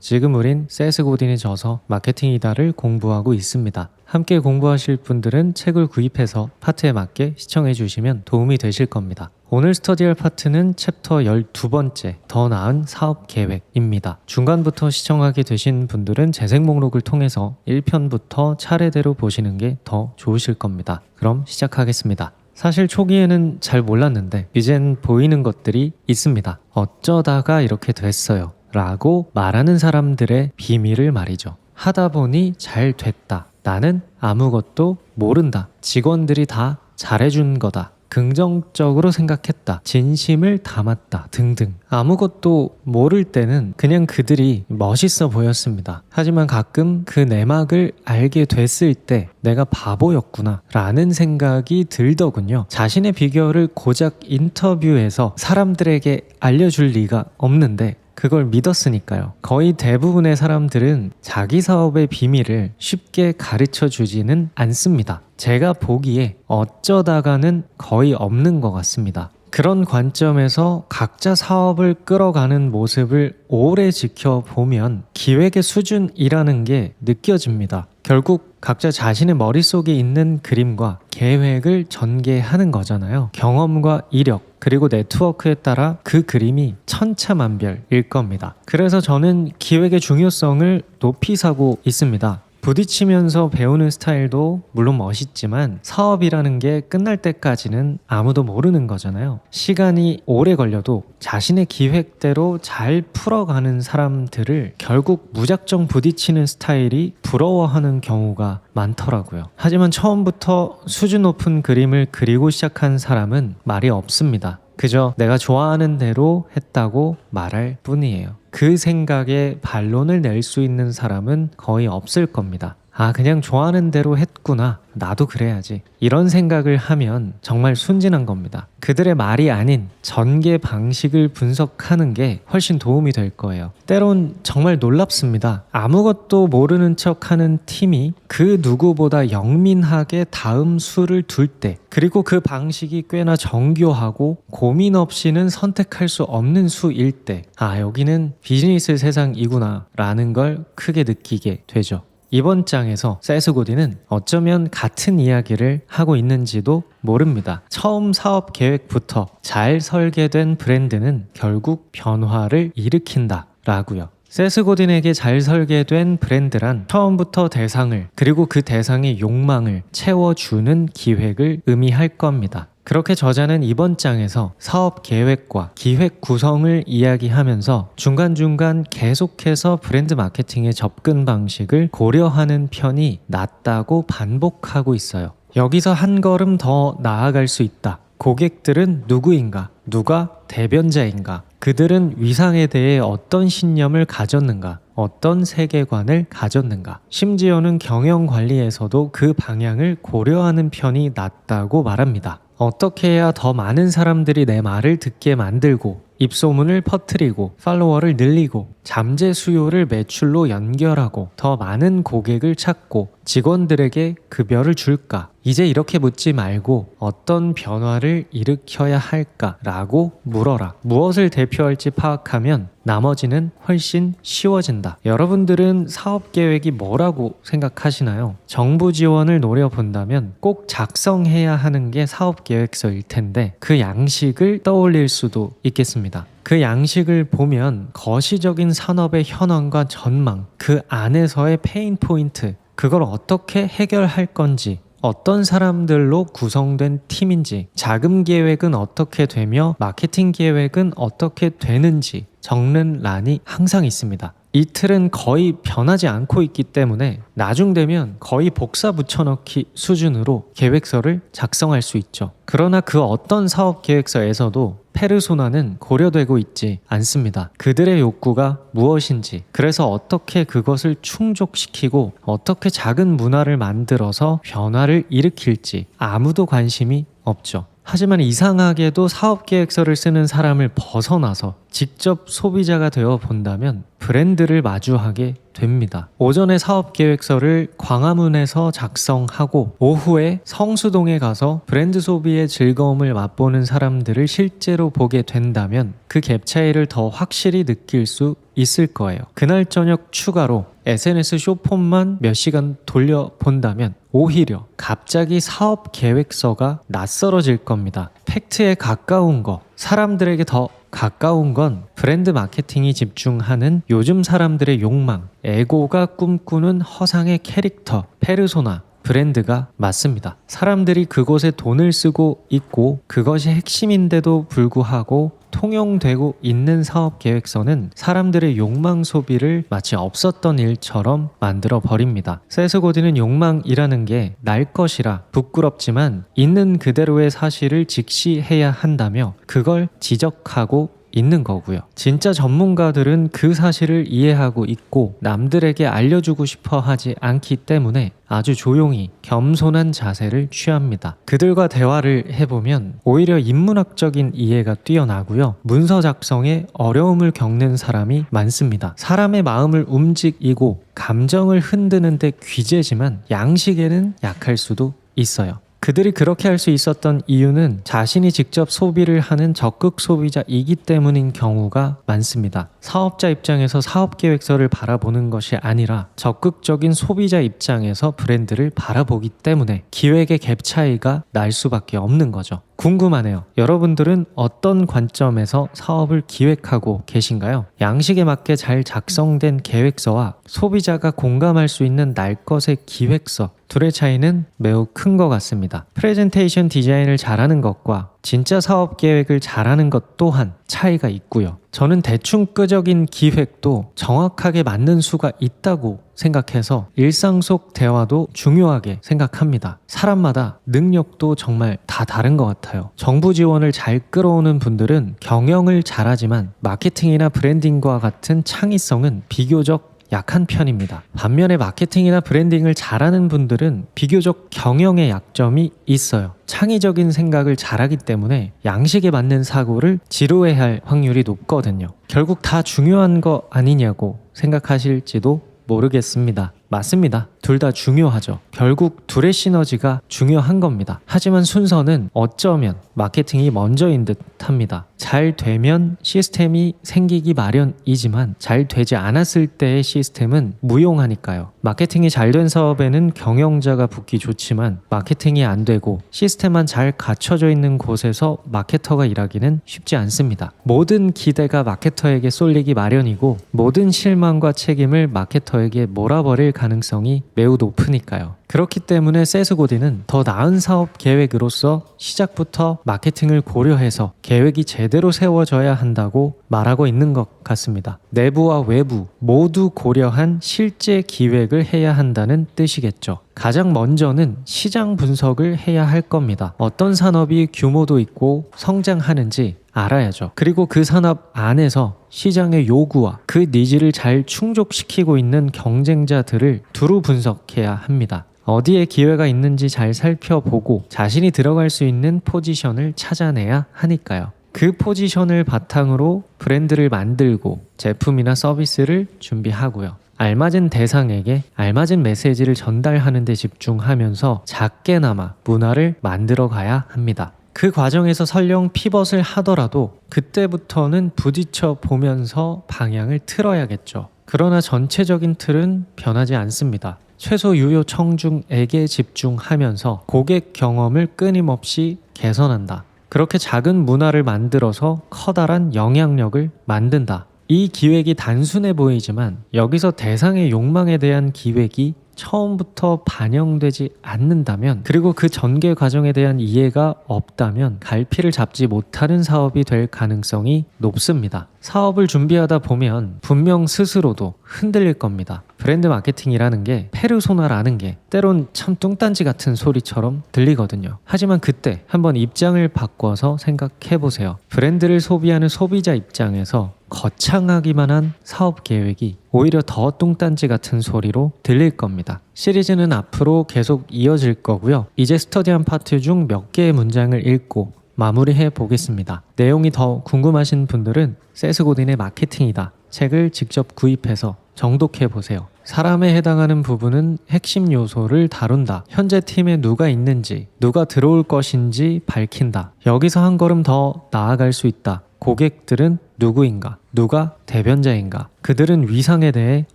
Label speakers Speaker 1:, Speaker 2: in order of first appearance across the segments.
Speaker 1: 지금 우린 세스 고딘에 져서 마케팅이다를 공부하고 있습니다. 함께 공부하실 분들은 책을 구입해서 파트에 맞게 시청해 주시면 도움이 되실 겁니다. 오늘 스터디할 파트는 챕터 12번째 더 나은 사업 계획입니다. 중간부터 시청하게 되신 분들은 재생 목록을 통해서 1편부터 차례대로 보시는 게 더 좋으실 겁니다. 그럼 시작하겠습니다. 사실 초기에는 잘 몰랐는데 이젠 보이는 것들이 있습니다. 어쩌다가 이렇게 됐어요 라고 말하는 사람들의 비밀을 말이죠. 하다 보니 잘 됐다. 나는 아무것도 모른다. 직원들이 다 잘해준 거다. 긍정적으로 생각했다. 진심을 담았다. 등등. 아무것도 모를 때는 그냥 그들이 멋있어 보였습니다. 하지만 가끔 그 내막을 알게 됐을 때 내가 바보였구나 라는 생각이 들더군요. 자신의 비결을 고작 인터뷰에서 사람들에게 알려줄 리가 없는데 그걸 믿었으니까요. 거의 대부분의 사람들은 자기 사업의 비밀을 쉽게 가르쳐 주지는 않습니다. 제가 보기에 어쩌다가는 거의 없는 것 같습니다. 그런 관점에서 각자 사업을 끌어가는 모습을 오래 지켜보면 기획의 수준이라는 게 느껴집니다. 결국 각자 자신의 머릿속에 있는 그림과 계획을 전개하는 거잖아요. 경험과 이력 그리고 네트워크에 따라 그 그림이 천차만별일 겁니다. 그래서 저는 기획의 중요성을 높이 사고 있습니다. 부딪히면서 배우는 스타일도 물론 멋있지만 사업이라는 게 끝날 때까지는 아무도 모르는 거잖아요. 시간이 오래 걸려도 자신의 기획대로 잘 풀어가는 사람들을 결국 무작정 부딪히는 스타일이 부러워하는 경우가 많더라고요. 하지만 처음부터 수준 높은 그림을 그리고 시작한 사람은 말이 없습니다. 그저 내가 좋아하는 대로 했다고 말할 뿐이에요. 그 생각에 반론을 낼 수 있는 사람은 거의 없을 겁니다. 아, 그냥 좋아하는 대로 했구나. 나도 그래야지. 이런 생각을 하면 정말 순진한 겁니다. 그들의 말이 아닌 전개 방식을 분석하는 게 훨씬 도움이 될 거예요. 때론 정말 놀랍습니다. 아무것도 모르는 척하는 팀이 그 누구보다 영민하게 다음 수를 둘 때, 그리고 그 방식이 꽤나 정교하고 고민 없이는 선택할 수 없는 수일 때, 아, 여기는 비즈니스 세상이구나 라는 걸 크게 느끼게 되죠. 이번 장에서 세스 고딘은 어쩌면 같은 이야기를 하고 있는지도 모릅니다. 처음 사업 계획부터 잘 설계된 브랜드는 결국 변화를 일으킨다 라고요. 세스 고딘에게 잘 설계된 브랜드란 처음부터 대상을 그리고 그 대상의 욕망을 채워주는 기획을 의미할 겁니다. 그렇게 저자는 이번 장에서 사업 계획과 기획 구성을 이야기하면서 중간중간 계속해서 브랜드 마케팅의 접근 방식을 고려하는 편이 낫다고 반복하고 있어요. 여기서 한 걸음 더 나아갈 수 있다. 고객들은 누구인가? 누가 대변자인가? 그들은 위상에 대해 어떤 신념을 가졌는가? 어떤 세계관을 가졌는가? 심지어는 경영 관리에서도 그 방향을 고려하는 편이 낫다고 말합니다. 어떻게 해야 더 많은 사람들이 내 말을 듣게 만들고 입소문을 퍼뜨리고 팔로워를 늘리고 잠재 수요를 매출로 연결하고 더 많은 고객을 찾고 직원들에게 급여를 줄까? 이제 이렇게 묻지 말고 어떤 변화를 일으켜야 할까라고 물어라. 무엇을 대표할지 파악하면 나머지는 훨씬 쉬워진다. 여러분들은 사업 계획이 뭐라고 생각하시나요? 정부 지원을 노려본다면 꼭 작성해야 하는 게 사업 계획서일 텐데 그 양식을 떠올릴 수도 있겠습니다. 그 양식을 보면 거시적인 산업의 현황과 전망, 그 안에서의 페인 포인트, 그걸 어떻게 해결할 건지, 어떤 사람들로 구성된 팀인지, 자금 계획은 어떻게 되며 마케팅 계획은 어떻게 되는지 적는 란이 항상 있습니다. 이 틀은 거의 변하지 않고 있기 때문에 나중 되면 거의 복사 붙여넣기 수준으로 계획서를 작성할 수 있죠. 그러나 그 어떤 사업 계획서에서도 페르소나는 고려되고 있지 않습니다. 그들의 욕구가 무엇인지, 그래서 어떻게 그것을 충족시키고 어떻게 작은 문화를 만들어서 변화를 일으킬지 아무도 관심이 없죠. 하지만 이상하게도 사업계획서를 쓰는 사람을 벗어나서 직접 소비자가 되어 본다면 브랜드를 마주하게 됩니다. 오전에 사업 계획서를 광화문에서 작성하고 오후에 성수동에 가서 브랜드 소비의 즐거움을 맛보는 사람들을 실제로 보게 된다면 그 갭 차이를 더 확실히 느낄 수 있을 거예요. 그날 저녁 추가로 SNS 쇼폼만 몇 시간 돌려본다면 오히려 갑자기 사업 계획서가 낯설어질 겁니다. 팩트에 가까운 거, 사람들에게 더 가까운 건 브랜드 마케팅이 집중하는 요즘 사람들의 욕망, 에고가 꿈꾸는 허상의 캐릭터, 페르소나, 브랜드가 맞습니다. 사람들이 그곳에 돈을 쓰고 있고 그것이 핵심인데도 불구하고 통용되고 있는 사업 계획서는 사람들의 욕망 소비를 마치 없었던 일처럼 만들어 버립니다. 세스 고딘은 욕망이라는 게 날 것이라 부끄럽지만 있는 그대로의 사실을 직시해야 한다며 그걸 지적하고 있는 거고요. 진짜 전문가들은 그 사실을 이해하고 있고 남들에게 알려주고 싶어 하지 않기 때문에 아주 조용히 겸손한 자세를 취합니다. 그들과 대화를 해보면 오히려 인문학적인 이해가 뛰어나고요. 문서 작성에 어려움을 겪는 사람이 많습니다. 사람의 마음을 움직이고 감정을 흔드는데 귀재지만 양식에는 약할 수도 있어요. 그들이 그렇게 할 수 있었던 이유는 자신이 직접 소비를 하는 적극 소비자이기 때문인 경우가 많습니다. 사업자 입장에서 사업 계획서를 바라보는 것이 아니라 적극적인 소비자 입장에서 브랜드를 바라보기 때문에 기획의 갭 차이가 날 수밖에 없는 거죠. 궁금하네요. 여러분들은 어떤 관점에서 사업을 기획하고 계신가요? 양식에 맞게 잘 작성된 계획서와 소비자가 공감할 수 있는 날 것의 기획서, 둘의 차이는 매우 큰 것 같습니다. 프레젠테이션 디자인을 잘하는 것과 진짜 사업 계획을 잘하는 것 또한 차이가 있고요. 저는 대충 끄적인 기획도 정확하게 맞는 수가 있다고 생각해서 일상 속 대화도 중요하게 생각합니다. 사람마다 능력도 정말 다 다른 것 같아요. 정부 지원을 잘 끌어오는 분들은 경영을 잘하지만 마케팅이나 브랜딩과 같은 창의성은 비교적 약한 편입니다. 반면에 마케팅이나 브랜딩을 잘하는 분들은 비교적 경영에 약점이 있어요. 창의적인 생각을 잘하기 때문에 양식에 맞는 사고를 지루해할 확률이 높거든요. 결국 다 중요한 거 아니냐고 생각하실지도 모르겠습니다. 맞습니다. 둘 다 중요하죠. 결국 둘의 시너지가 중요한 겁니다. 하지만 순서는 어쩌면 마케팅이 먼저인 듯 합니다. 잘 되면 시스템이 생기기 마련이지만 잘 되지 않았을 때의 시스템은 무용하니까요. 마케팅이 잘 된 사업에는 경영자가 붙기 좋지만 마케팅이 안 되고 시스템만 잘 갖춰져 있는 곳에서 마케터가 일하기는 쉽지 않습니다. 모든 기대가 마케터에게 쏠리기 마련이고 모든 실망과 책임을 마케터에게 몰아버릴 가능성이 매우 높으니까요. 그렇기 때문에 세스 고딘은 더 나은 사업 계획으로서 시작부터 마케팅을 고려해서 계획이 제대로 세워져야 한다고 말하고 있는 것 같습니다. 내부와 외부 모두 고려한 실제 기획을 해야 한다는 뜻이겠죠. 가장 먼저는 시장 분석을 해야 할 겁니다. 어떤 산업이 규모도 있고 성장하는지 알아야죠. 그리고 그 산업 안에서 시장의 요구와 그 니즈를 잘 충족시키고 있는 경쟁자들을 두루 분석해야 합니다. 어디에 기회가 있는지 잘 살펴보고 자신이 들어갈 수 있는 포지션을 찾아내야 하니까요. 그 포지션을 바탕으로 브랜드를 만들고 제품이나 서비스를 준비하고요. 알맞은 대상에게 알맞은 메시지를 전달하는 데 집중하면서 작게나마 문화를 만들어 가야 합니다. 그 과정에서 설령 피벗을 하더라도 그때부터는 부딪혀 보면서 방향을 틀어야겠죠. 그러나 전체적인 틀은 변하지 않습니다. 최소 유효 청중에게 집중하면서 고객 경험을 끊임없이 개선한다. 그렇게 작은 문화를 만들어서 커다란 영향력을 만든다. 이 기획이 단순해 보이지만 여기서 대상의 욕망에 대한 기획이 처음부터 반영되지 않는다면 그리고 그 전개 과정에 대한 이해가 없다면 갈피를 잡지 못하는 사업이 될 가능성이 높습니다. 사업을 준비하다 보면 분명 스스로도 흔들릴 겁니다. 브랜드 마케팅이라는 게 페르소나라는 게 때론 참 뚱딴지 같은 소리처럼 들리거든요. 하지만 그때 한번 입장을 바꿔서 생각해보세요. 브랜드를 소비하는 소비자 입장에서 거창하기만 한 사업 계획이 오히려 더 뚱딴지 같은 소리로 들릴 겁니다. 시리즈는 앞으로 계속 이어질 거고요. 이제 스터디한 파트 중 몇 개의 문장을 읽고 마무리해 보겠습니다. 내용이 더 궁금하신 분들은 세스 고딘의 마케팅이다 책을 직접 구입해서 정독해 보세요. 사람에 해당하는 부분은 핵심 요소를 다룬다. 현재 팀에 누가 있는지, 누가 들어올 것인지 밝힌다. 여기서 한 걸음 더 나아갈 수 있다. 고객들은 누구인가? 누가 대변자인가? 그들은 위상에 대해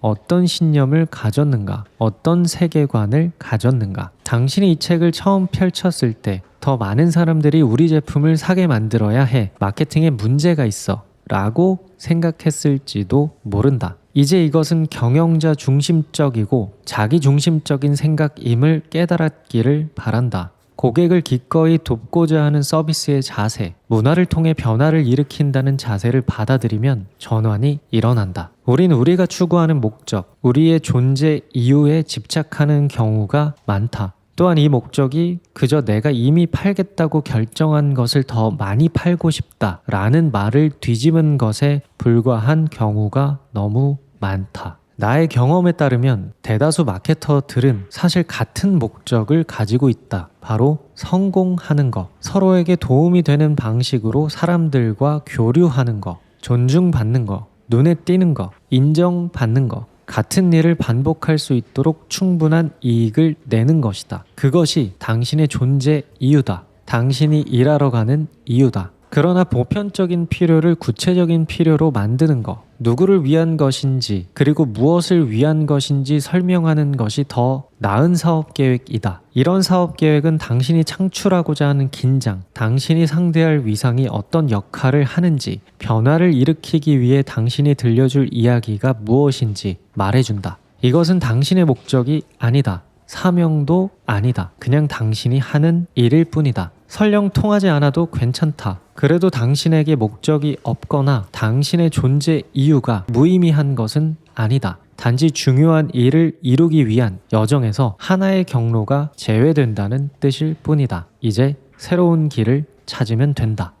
Speaker 1: 어떤 신념을 가졌는가? 어떤 세계관을 가졌는가? 당신이 이 책을 처음 펼쳤을 때 더 많은 사람들이 우리 제품을 사게 만들어야 해. 마케팅에 문제가 있어. 라고 생각했을지도 모른다. 이제 이것은 경영자 중심적이고 자기 중심적인 생각임을 깨달았기를 바란다. 고객을 기꺼이 돕고자 하는 서비스의 자세, 문화를 통해 변화를 일으킨다는 자세를 받아들이면 전환이 일어난다. 우린 우리가 추구하는 목적, 우리의 존재 이유에 집착하는 경우가 많다. 또한 이 목적이 그저 내가 이미 팔겠다고 결정한 것을 더 많이 팔고 싶다라는 말을 뒤집은 것에 불과한 경우가 너무 많다. 나의 경험에 따르면 대다수 마케터들은 사실 같은 목적을 가지고 있다. 바로 성공하는 것, 서로에게 도움이 되는 방식으로 사람들과 교류하는 것, 존중받는 것, 눈에 띄는 것, 인정받는 것, 같은 일을 반복할 수 있도록 충분한 이익을 내는 것이다. 그것이 당신의 존재 이유다. 당신이 일하러 가는 이유다. 그러나 보편적인 필요를 구체적인 필요로 만드는 것, 누구를 위한 것인지 그리고 무엇을 위한 것인지 설명하는 것이 더 나은 사업 계획이다. 이런 사업 계획은 당신이 창출하고자 하는 긴장, 당신이 상대할 위상이 어떤 역할을 하는지, 변화를 일으키기 위해 당신이 들려줄 이야기가 무엇인지 말해준다. 이것은 당신의 목적이 아니다. 사명도 아니다. 그냥 당신이 하는 일일 뿐이다. 설령 통하지 않아도 괜찮다. 그래도 당신에게 목적이 없거나 당신의 존재 이유가 무의미한 것은 아니다. 단지 중요한 일을 이루기 위한 여정에서 하나의 경로가 제외된다는 뜻일 뿐이다. 이제 새로운 길을 찾으면 된다.